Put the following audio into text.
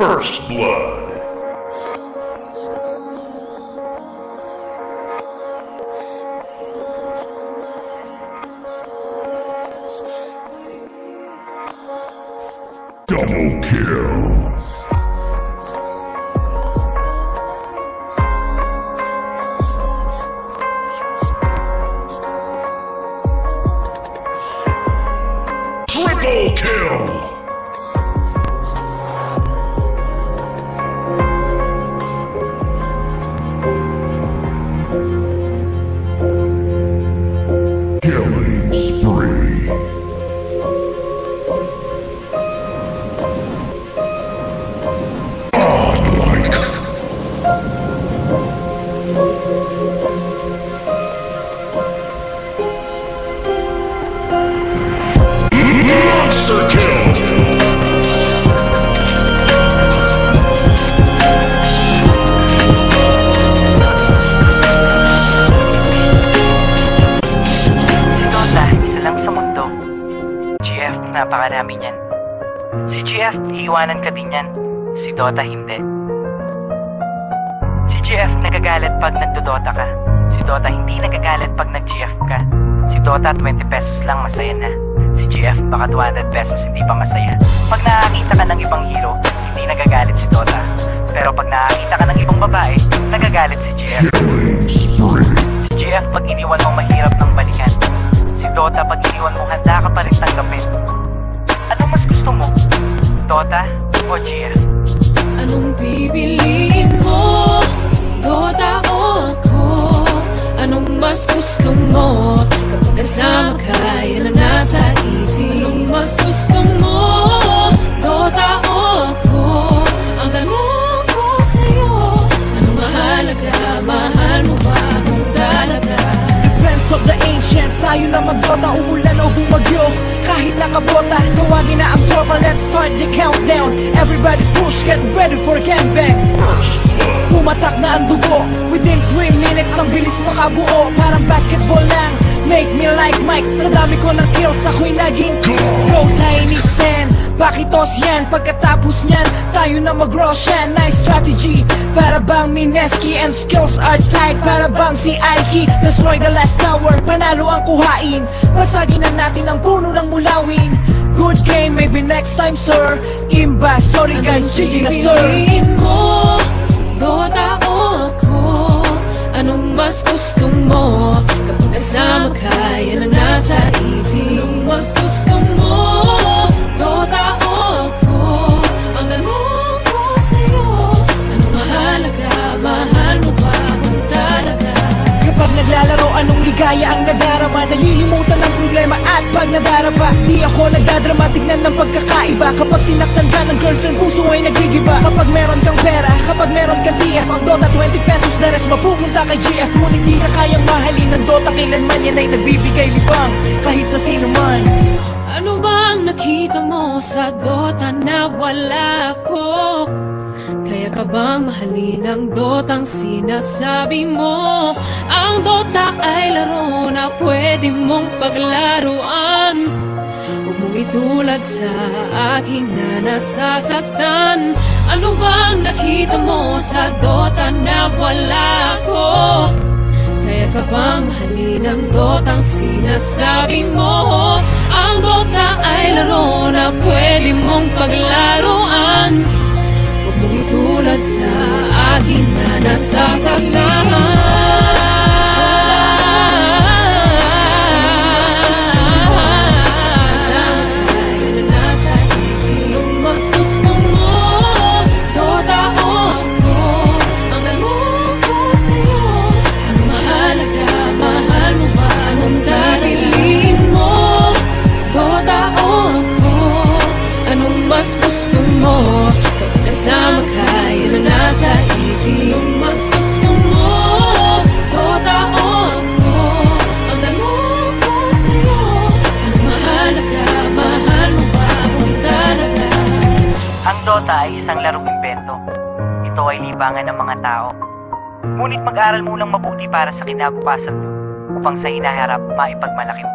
First Blood. Double kill. Triple kill. Killing spree. Godlike. Monster kill. Napakarami niyan. Si GF, iiwanan ka din yan. Si Dota, hindi. Si GF, nagagalit pag nagdodota ka. Si Dota, hindi nagagalit pag nag-GF ka. Si Dota, 20 pesos lang, masaya na. Si GF, baka 200 pesos, hindi pa masaya. Pag nakakita ka ng ibang hero, hindi nagagalit si Dota. Pero pag nakakita ka ng ibang babae, nagagalit si GF. Si GF, pag iniwan mo mahirap ng balikan. Si Dota, pag iniwan mo handa ka pa rin tanggapin. Anong mas gusto mo? Dota o GF? Anong pipiliin mo? Dota o ako? Anong mas gusto mo? Kapag kasama ka, yan ang nasa isip. Anong mas gusto mo? Dota o ako? Ang tanong ko sa'yo, anong mahalaga? Mahal mo ba kung talaga? Defense of the ancient, tayo na magdota, umulan o bumagyo. Kahit nakabota, tawagin na ang tropa, let's start the countdown. Everybody push, get ready for gangbang. Pumatak na ang dugo, within 3 minutes ang bilis makabuo. Parang basketball lang, make me like Mike. Sa dami ko ng kills, ako'y naging Go Tiny Stan, pakitos yan. Pagkatapos nyan, tayo na mag-Roshan. Nice strategy, para bang Mineski and skills are tight. Para bang si Aiki, destroy the last tower. Panalo ang kuhain, basagin na natin ang puno ng mulawin. Good game, maybe next time sir. Imba, sorry guys, GG na sir. Piliin mo, Dota o ako? Anong mas gusto mo? Kapag kasama ka, yan ang nasa isip. Anong mas gusto mo? Dota o ako? Ang tanong ko sa'yo, anong mahalaga? Mahal mo ba kung talaga? Kapag naglalaro, anong ligaya ang nadarama? Nalilimutan ng problema at pag nadarapa, di ako nagdadrama, tignan ng pagkakaiba. Kapag sinaktan ka ng girlfriend, puso ay nagigiba. Kapag meron kang pera, kapag meron kang TF, ang Dota 20 pesos, the rest mapupunta kay GF. Ngunit di na kayang mahalin ng Dota, kailanman yan ay nagbibigay libang kahit sa sino man. Ano bang nakita mo sa Dota na wala ko? Kaya ka bang mahalin ang Dotang sinasabi mo? Ang Dota ay laro na pwede mong paglaruan. Huwag mong itulad sa akin na nasasaktan. Ano bang nakita mo sa Dota na wala ko? Kaya ka bang mahalin ang Dotang sinasabi mo? Ang Dota ay laro na pwede mong paglaruan. Huwag mong itulad sa akin na nasasaktan. Mas gusto mo kapag kasama ka, yan ang nasa isip. Mas gusto mo, Dota o ako? Ang tanong ko sa'yo, anong mahalaga? Mahal mo ba kung talaga? Ang Dota ay isang larong imbento. Ito ay libangan ng mga tao. Ngunit mag-aral mo lang mabuti para sa kinabukasan mo upang sa hinaharap maipagmalaki mo.